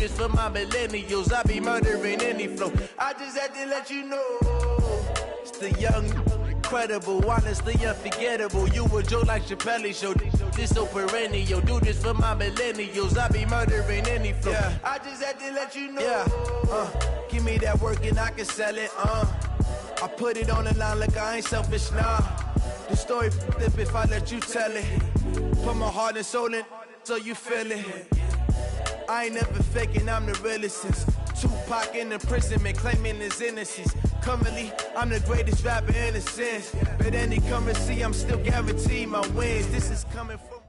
It's for my millennials, I be murdering any flow. I just had to let you know, it's the young, incredible, honestly unforgettable. You a Joe like Chappelle show, this so perennial. Do this for my millennials, I be murdering any flow. Yeah. I just had to let you know, give me that work and I can sell it, I put it on the line like I ain't selfish, nah. The story flip if I let you tell it. Put my heart and soul in so you feel it. I ain't never faking, I'm the realest since Tupac in imprisonment, claiming his innocence. Currently, I'm the greatest rapper in a sense. But any currency, I'm still guaranteed my wins. This is coming from...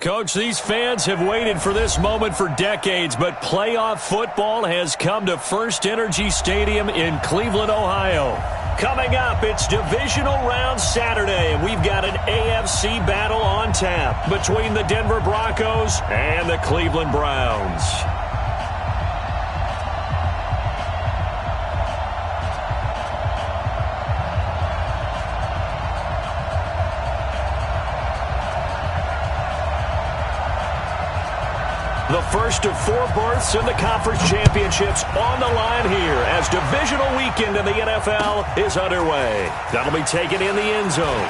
Coach, these fans have waited for this moment for decades, but playoff football has come to First Energy Stadium in Cleveland, Ohio. Coming up, it's Divisional Round Saturday, and we've got an AFC battle on tap between the Denver Broncos and the Cleveland Browns. The first of 4 berths in the conference championships on the line here as divisional weekend in the NFL is underway. That'll be taken in the end zone.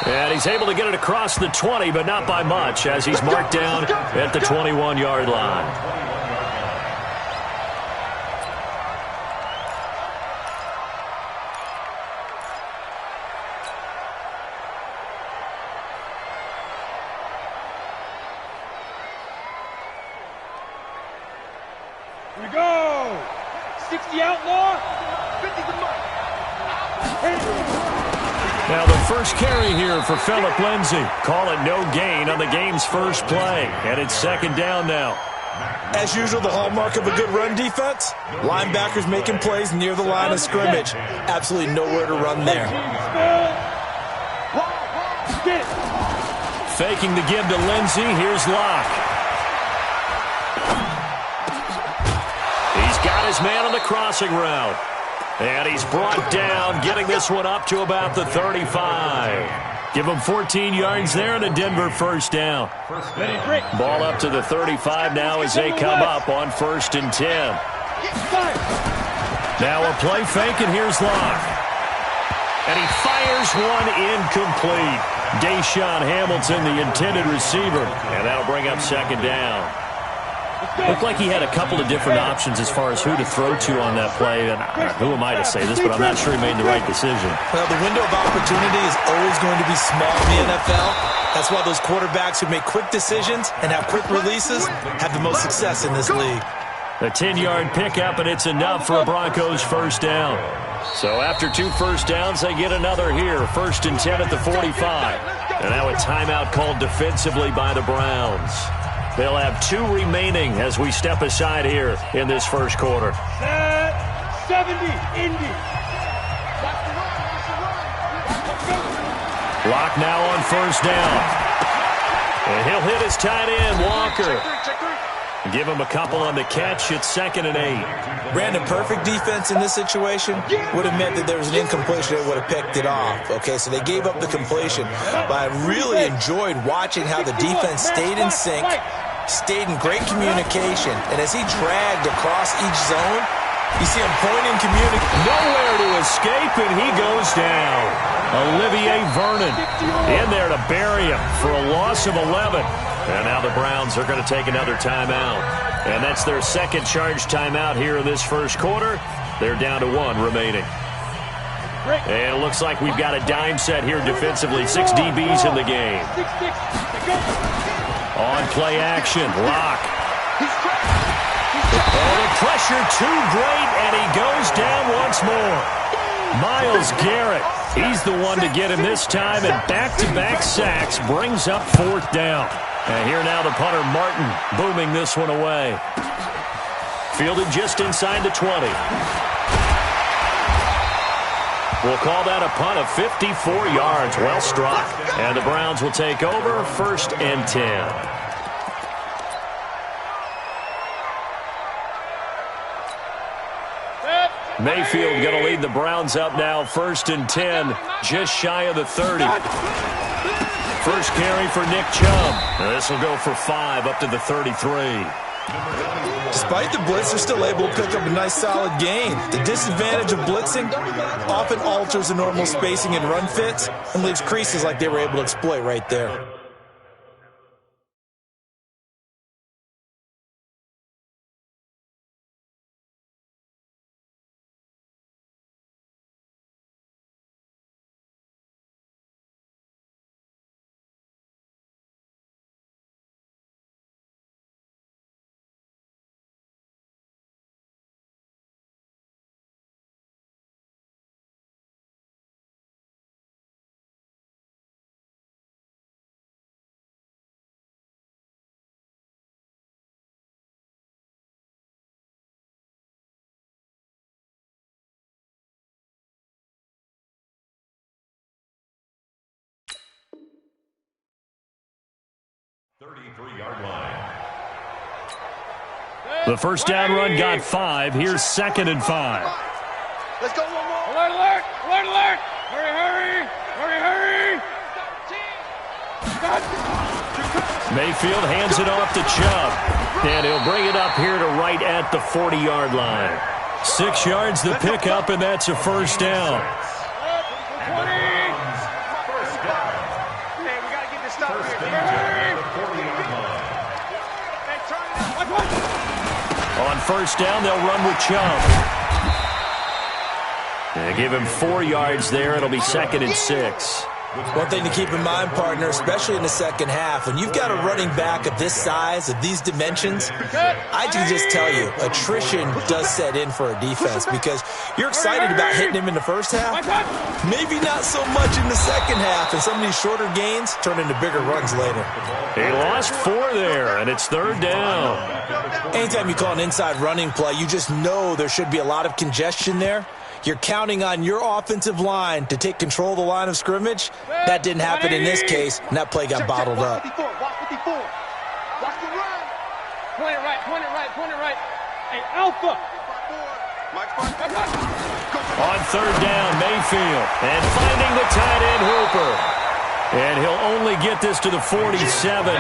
And he's able to get it across the 20, but not by much as he's marked down at the 21-yard line. Here we go! 60 outlaw, 50 the mark. Now the first carry here for Phillip Lindsay. Call it no gain on the game's first play. And it's second down now. As usual, the hallmark of a good run defense, linebackers making plays near the line of scrimmage. Absolutely nowhere to run there. Faking the give to Lindsay. Here's Locke. He's got his man on the crossing route. And he's brought down, getting this one up to about the 35. Give him 14 yards there and a Denver first down. Ball up to the 35 now as they come up on 1st and 10. Now a play fake, and here's Locke. And he fires one incomplete. Deshaun Hamilton, the intended receiver. And that'll bring up second down. Looked like he had a couple of different options as far as who to throw to on that play. And who am I to say this, but I'm not sure he made the right decision. Well, the window of opportunity is always going to be small in the NFL. That's why those quarterbacks who make quick decisions and have quick releases have the most success in this league. A 10-yard pickup, and it's enough for a Broncos first down. So after 2 first downs, they get another here. 1st and 10 at the 45. And now a timeout called defensively by the Browns. They'll have 2 remaining as we step aside here in this first quarter. 70, Indy. Locke now on first down. And he'll hit his tight end, Walker. Give him a couple on the catch. It's 2nd and 8. Brandon, perfect defense in this situation would have meant that there was an incompletion that would have picked it off. Okay, so they gave up the completion. But I really enjoyed watching how the defense stayed in sync, stayed in great communication, and as he dragged across each zone, you see him pointing, communicating. Nowhere to escape, and he goes down. Olivier Vernon in there to bury him for a loss of 11. And now the Browns are going to take another timeout. And that's their second charge timeout here in this first quarter. They're down to 1 remaining. And it looks like we've got a dime set here defensively. 6 DBs in the game. On play action, Locke. Oh, the pressure too great, and he goes down once more. Myles Garrett, he's the one to get him this time, and back-to-back sacks brings up 4th down. And here now the punter, Martin, booming this one away. Fielded just inside the 20. We'll call that a punt of 54 yards. Well struck. And the Browns will take over 1st and 10. Mayfield going to lead the Browns up now, 1st and 10, just shy of the 30. First carry for Nick Chubb. This will go for 5 up to the 33. Despite the blitz, they're still able to pick up a nice solid gain. The disadvantage of blitzing often alters the normal spacing and run fits and leaves creases like they were able to exploit right there. The first down run got 5. Here's 2nd and 5. Let's go one more. Alert, alert, alert, alert. Hurry, hurry, hurry, hurry. Mayfield hands it off to Chubb. And he'll bring it up here to right at the 40-yard line. 6 yards the pickup, and that's a first down. On first down, they'll run with Chubb. They give him 4 yards there. It'll be 2nd and 6. One thing to keep in mind, partner, especially in the second half, when you've got a running back of this size, of these dimensions, I can just tell you, attrition does set in for a defense because you're excited about hitting him in the first half, maybe not so much in the second half, and some of these shorter gains turn into bigger runs later. He lost 4 there, and it's 3rd down. Anytime you call an inside running play, you just know there should be a lot of congestion there. You're counting on your offensive line to take control of the line of scrimmage. That didn't happen in this case, and that play got bottled up. Watch the run. Point it right, point it right, point it right. Hey, Alpha. On 3rd down, Mayfield. And finding the tight end, Hooper. And he'll only get this to the 47.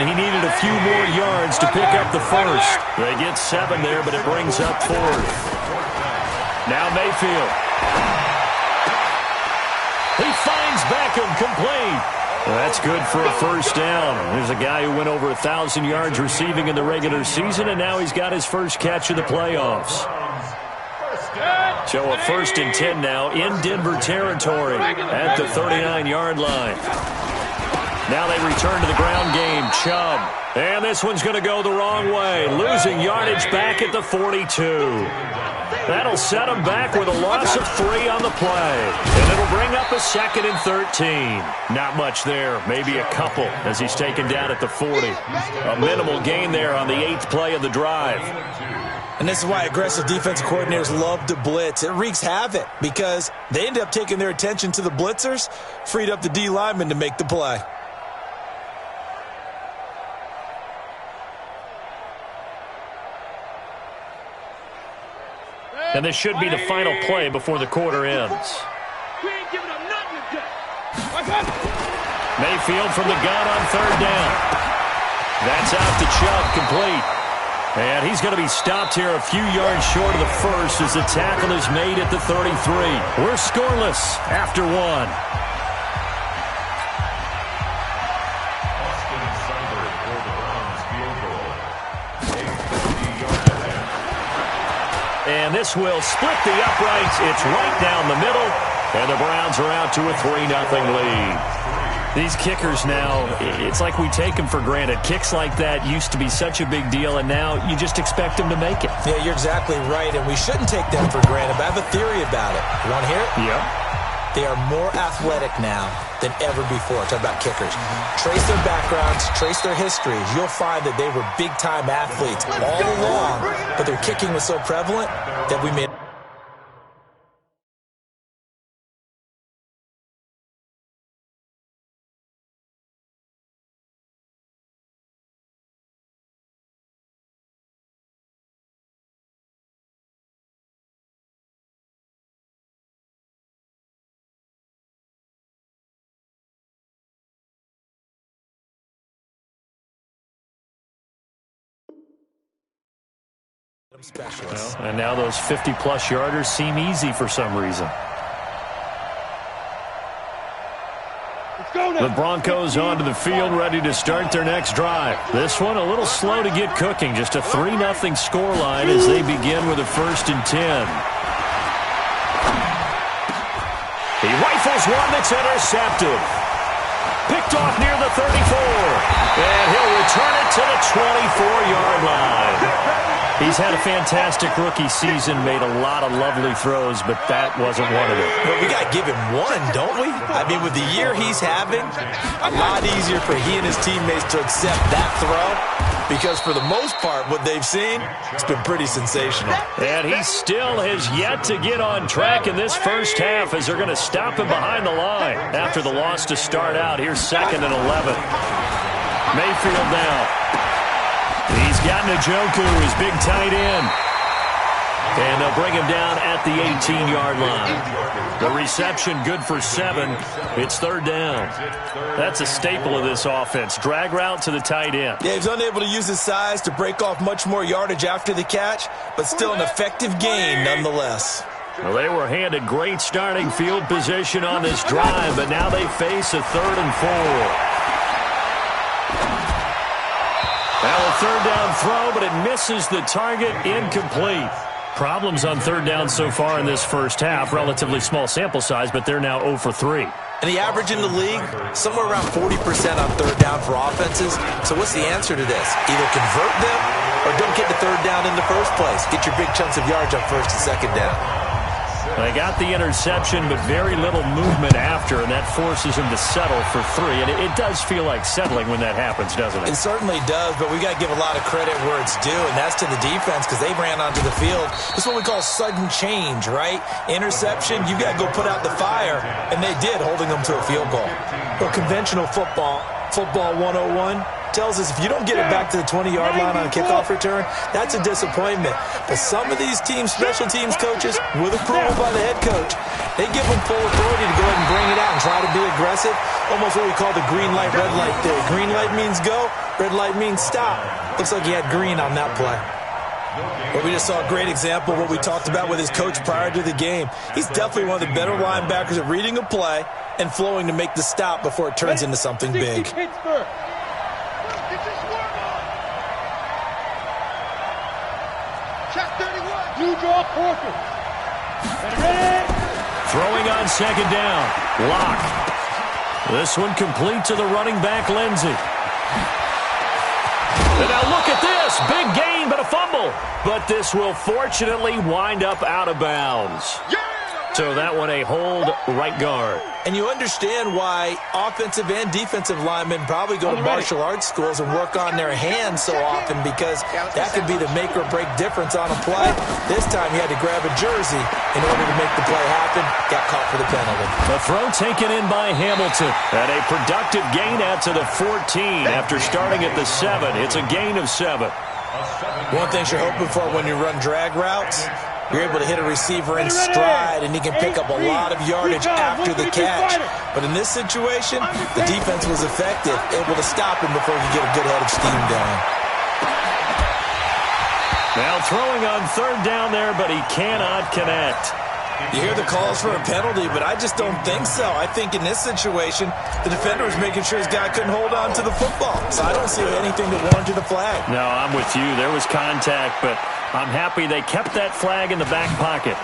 He needed a few more yards to pick up the first. They get 7 there, but it brings up 4th. Now Mayfield. He finds Beckham complete. That's good for a first down. There's a guy who went over 1,000 yards receiving in the regular season, and now he's got his first catch in the playoffs. So a 1st and 10 now in Denver territory at the 39-yard line. Now they return to the ground game. Chubb. And this one's going to go the wrong way. Losing yardage back at the 42. That'll set him back with a loss of 3 on the play. And it'll bring up a 2nd and 13. Not much there. Maybe a couple as he's taken down at the 40. A minimal gain there on the 8th play of the drive. And this is why aggressive defensive coordinators love to blitz. It wreaks havoc because they end up taking their attention to the blitzers, freed up the D lineman to make the play. And this should be the final play before the quarter ends. We ain't giving up nothing today. Mayfield from the gun on 3rd down. That's out to Chubb, complete. And he's going to be stopped here a few yards short of the first as the tackle is made at the 33. We're scoreless after 1. And this will split the uprights. It's right down the middle. And the Browns are out to a 3-0 lead. These kickers now, it's like we take them for granted. Kicks like that used to be such a big deal, and now you just expect them to make it. Yeah, you're exactly right, and we shouldn't take them for granted. But I have a theory about it. You want to hear it? Yeah. They are more athletic now than ever before. Talk about kickers. Trace their backgrounds, trace their histories. You'll find that they were big-time athletes all along, but their kicking was so prevalent that we made Specialists. Well, and now those 50-plus yarders seem easy for some reason. The Broncos onto the field, ready to start their next drive. This one a little slow to get cooking. Just a 3-0 scoreline as they begin with a 1st and 10. He rifles one that's intercepted. Picked off near the 34. And he'll return it to the 24-yard line. He's had a fantastic rookie season, made a lot of lovely throws, but that wasn't one of them. Well, we got to give him one, don't we? I mean, with the year he's having, a lot easier for he and his teammates to accept that throw because for the most part, what they've seen, it's been pretty sensational. And he still has yet to get on track in this first half as they're going to stop him behind the line after the loss to start out. Here's 2nd and 11. Mayfield now. He's got Njoku, his big tight end. And they'll bring him down at the 18-yard line. The reception good for 7. It's 3rd down. That's a staple of this offense. Drag route to the tight end. Yeah, he's unable to use his size to break off much more yardage after the catch, but still an effective gain nonetheless. Well, they were handed great starting field position on this drive, but now they face a 3rd and 4. Now a 3rd down throw, but it misses the target, incomplete. Problems on 3rd down so far in this first half. Relatively small sample size, but they're now 0 for 3. And the average in the league, somewhere around 40% on 3rd down for offenses. So what's the answer to this? Either convert them or don't get the 3rd down in the first place. Get your big chunks of yards on 1st and 2nd down. They got the interception, but very little movement after, and that forces him to settle for 3. And it does feel like settling when that happens, doesn't it? It certainly does, but we got to give a lot of credit where it's due, and that's to the defense because they ran onto the field. This is what we call sudden change, right? Interception, you got to go put out the fire, and they did, holding them to a field goal. Well, conventional football 101, tells us if you don't get it back to the 20-yard line on a kickoff return, that's a disappointment. But some of these teams, special teams coaches, with approval by the head coach, they give them full authority to go ahead and bring it out and try to be aggressive. Almost what we call the green light, red light theory. Green light means go, red light means stop. Looks like he had green on that play. But we just saw a great example of what we talked about with his coach prior to the game. He's definitely one of the better linebackers at reading a play and flowing to make the stop before it turns into something big. Throwing on 2nd down. Lock. This one complete to the running back, Lindsey. And now look at this. Big gain, but a fumble. But this will fortunately wind up out of bounds. So that one a hold, right guard. And you understand why offensive and defensive linemen probably go to martial arts schools and work on their hands so often, because that could be the make or break difference on a play. This time he had to grab a jersey in order to make the play happen. Got caught for the penalty. The throw taken in by Hamilton. And a productive gain out to the 14 after starting at the 7. It's a gain of 7. One thing you're hoping for when you run drag routes, you're able to hit a receiver in stride, and he can pick up a lot of yardage after the catch. But in this situation, the defense was effective, able to stop him before he could get a good head of steam going. Now throwing on 3rd down there, but he cannot connect. You hear the calls for a penalty, but I just don't think so. I think in this situation, the defender was making sure his guy couldn't hold on to the football. So I don't see anything that warranted a flag. No, I'm with you. There was contact, but I'm happy they kept that flag in the back pocket.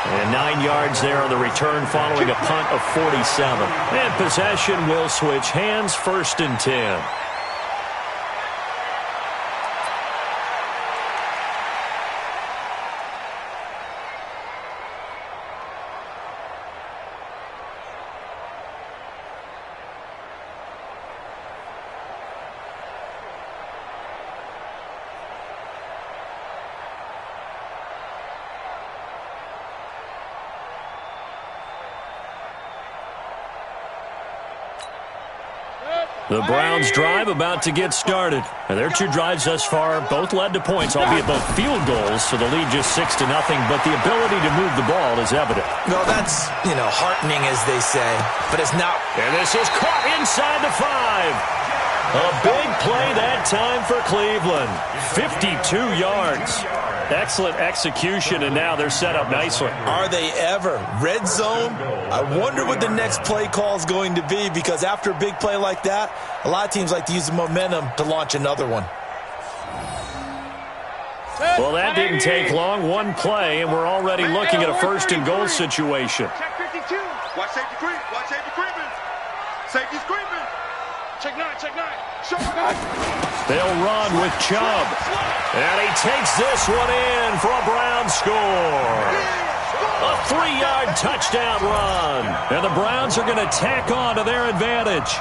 And 9 yards there on the return following a punt of 47. And possession will switch hands, 1st and 10. The Browns drive about to get started. And their 2 drives thus far both led to points, albeit both field goals, so the lead just 6-0, but the ability to move the ball is evident. Well, that's, heartening, as they say, but it's not. And this is caught inside the 5. A big play that time for Cleveland. 52 yards. Excellent execution, and now they're set up nicely. Are they ever? Red zone? I wonder what the next play call is going to be, because after a big play like that, a lot of teams like to use the momentum to launch another one. Well, that didn't take long. One play, and we're already looking at a first-and-goal situation. Check 52. Watch safety creep. Watch safety creeping. Safety's creeping. Check 9. Check 9. Show. They'll run with Chubb. And he takes this one in for a Browns score. A 3-yard touchdown run. And the Browns are going to tack on to their advantage.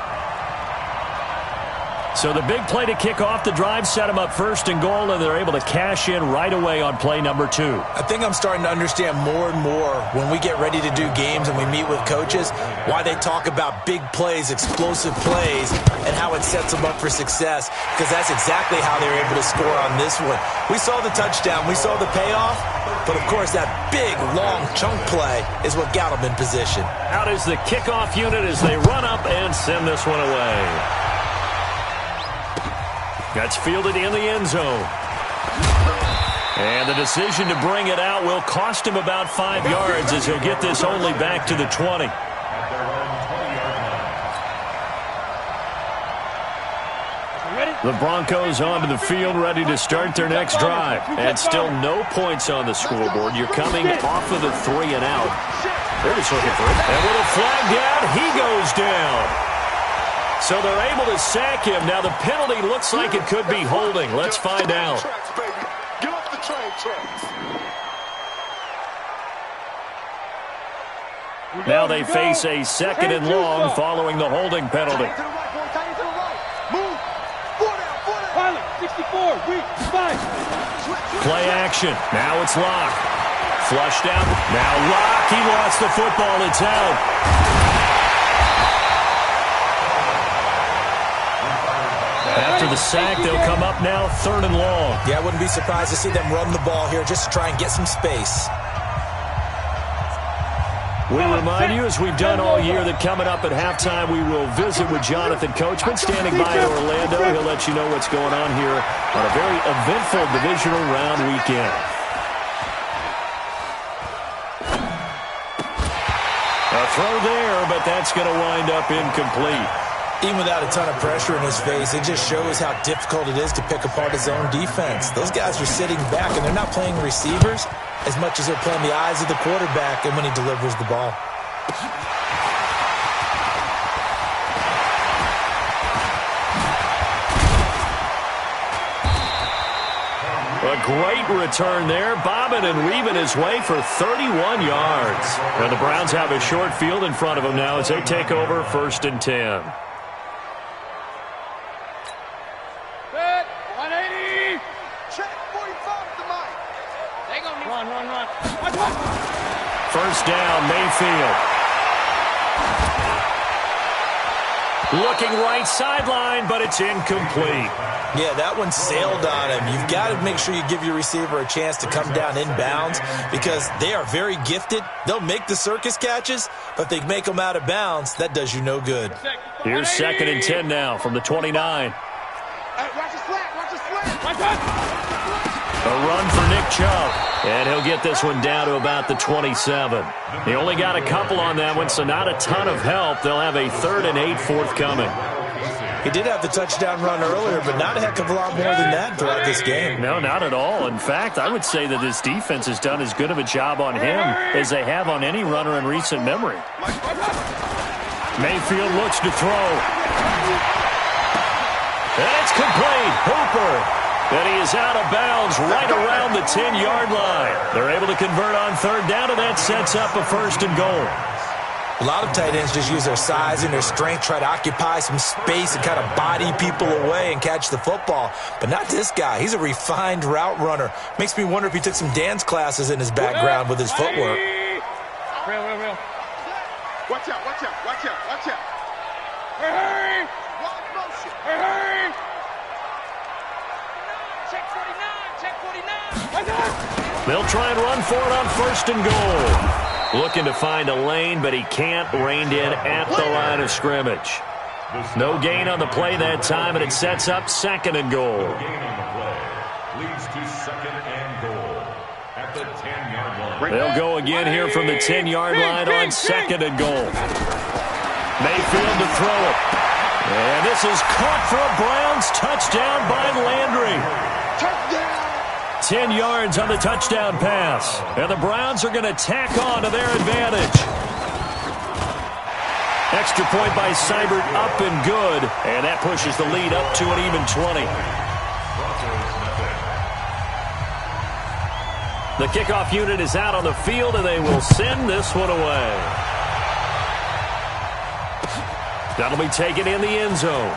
So the big play to kick off the drive set them up first and goal, and they're able to cash in right away on play number 2. I think I'm starting to understand more and more when we get ready to do games and we meet with coaches why they talk about big plays, explosive plays, and how it sets them up for success, because that's exactly how they were able to score on this one. We saw the touchdown. We saw the payoff. But, of course, that big, long chunk play is what got them in position. Out is the kickoff unit as they run up and send this one away. That's fielded in the end zone. And the decision to bring it out will cost him about 5 yards as he'll get this only back to the 20. The Broncos onto the field ready to start their next drive. And still no points on the scoreboard. You're coming off of the 3 and out. They're just looking for it. And with a flag down, he goes down. So they're able to sack him. Now the penalty looks like it could be holding. Let's find out. Get off the train tracks. Now they face a 2nd and long following the holding penalty. Play action. Now it's Locke. Flushed out. Now Locke. He lost the football. It's out. After the sack, they'll come up now 3rd and long. Yeah, I wouldn't be surprised to see them run the ball here just to try and get some space. We remind you, as we've done all year, that coming up at halftime, we will visit with Jonathan Coachman standing by in Orlando. He'll let you know what's going on here on a very eventful divisional round weekend. A throw there, but that's going to wind up incomplete. Even without a ton of pressure in his face, it just shows how difficult it is to pick apart his own defense. Those guys are sitting back, and they're not playing receivers as much as they're playing the eyes of the quarterback and when he delivers the ball. A great return there, bobbing and weaving his way for 31 yards. And the Browns have a short field in front of them now as they take over 1st and 10. First down, Mayfield. Looking right sideline, but it's incomplete. Yeah, that one sailed on him. You've got to make sure you give your receiver a chance to come down inbounds because they are very gifted. They'll make the circus catches, but they make them out of bounds. That does you no good. Here's 2nd and 10 now from the 29. Watch his flat. Watch his flat. A run for Nick Chubb, and he'll get this one down to about the 27. He only got a couple on that one, so not a ton of help. They'll have a 3rd and 8 forthcoming. He did have the touchdown run earlier, but not a heck of a lot more than that throughout this game. No, not at all. In fact, I would say that this defense has done as good of a job on him as they have on any runner in recent memory. Mayfield looks to throw. And it's complete. Hooper. And he is out of bounds right around the 10-yard line. They're able to convert on 3rd down, and that sets up a 1st and goal. A lot of tight ends just use their size and their strength, try to occupy some space and kind of body people away and catch the football. But not this guy. He's a refined route runner. Makes me wonder if he took some dance classes in his background with his footwork. Real. Watch out, watch out, watch out, watch out. Hurry! Wrong motion. Hurry! They'll try and run for it on 1st and goal. Looking to find a lane, but he can't. Reined in at the line of scrimmage. No gain on the play that time, and it sets up 2nd and goal. No gain on the play. Leads to 2nd and goal at the 10-yard line. They'll go again here from the 10-yard line on 2nd and goal. Mayfield to throw it. And this is caught for a Browns touchdown by Landry. 10 yards on the touchdown pass. And the Browns are going to tack on to their advantage. Extra point by Seibert, up and good. And that pushes the lead up to an even 20. The kickoff unit is out on the field, and they will send this one away. That'll be taken in the end zone.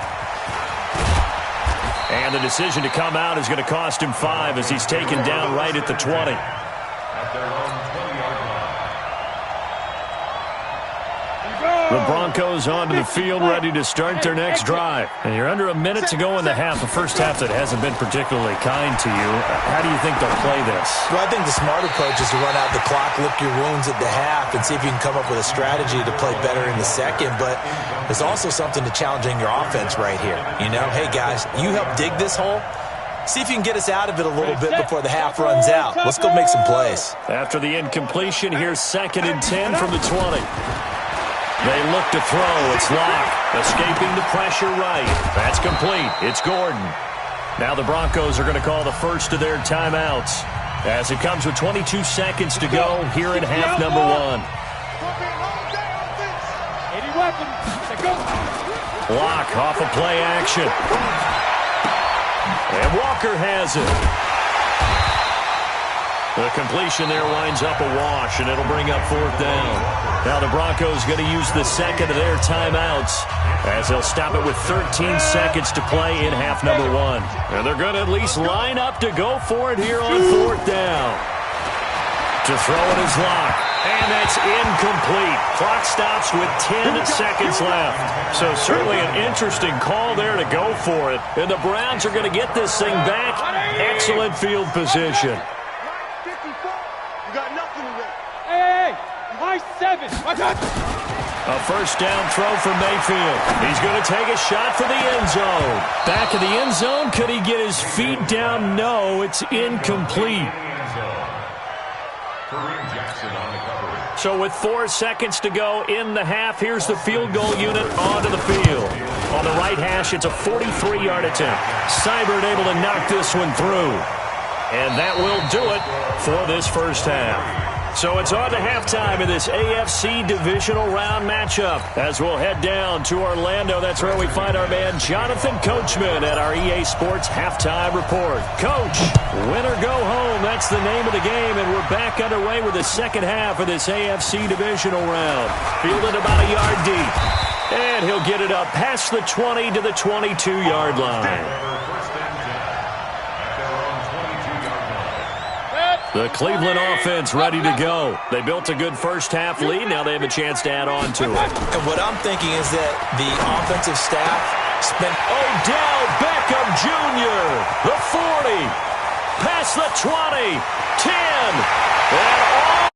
And the decision to come out is going to cost him 5 as he's taken down right at the 20. At their own 20-yard line. The Broncos onto the field, ready to start their next drive. And you're under a minute to go in the half, a first half that hasn't been particularly kind to you. How do you think they'll play this? Well, I think the smart approach is to run out the clock, lick your wounds at the half, and see if you can come up with a strategy to play better in the second. But there's also something to challenging your offense right here. You know, hey, guys, you help dig this hole. See if you can get us out of it a little bit before the half runs out. Let's go make some plays. After the incompletion, here's 2nd and 10 from the 20. They look to throw. It's Locke. Escaping the pressure right. That's complete. It's Gordon. Now the Broncos are going to call the first of their timeouts as it comes with 22 seconds to go here in half number 1. Locke off of play action. And Walker has it. The completion there winds up a wash, and it'll bring up 4th down. Now the Broncos going to use the second of their timeouts as they'll stop it with 13 seconds to play in half number 1. And they're going to at least line up to go for it here on 4th down. To throw it is Locke. And that's incomplete. Clock stops with 10 seconds left. So certainly an interesting call there to go for it. And the Browns are going to get this thing back. Excellent field position. A first down throw for Mayfield. He's going to take a shot for the end zone. Back of the end zone. Could he get his feet down? No, it's incomplete. So with 4 seconds to go in the half, here's the field goal unit onto the field. On the right hash, it's a 43-yard attempt. Seibert able to knock this one through. And that will do it for this first half. So it's on to halftime in this AFC divisional round matchup. As we'll head down to Orlando, that's where we find our man Jonathan Coachman at our EA Sports Halftime Report. Coach, win or go home, that's the name of the game, and we're back underway with the second half of this AFC divisional round. Fielded about a yard deep, and he'll get it up past the 20 to the 22-yard line. The Cleveland offense ready to go. They built a good first-half lead. Now they have a chance to add on to it. And what I'm thinking is that the offensive staff spent... Odell Beckham Jr., the 40, past the 20, 10, and all...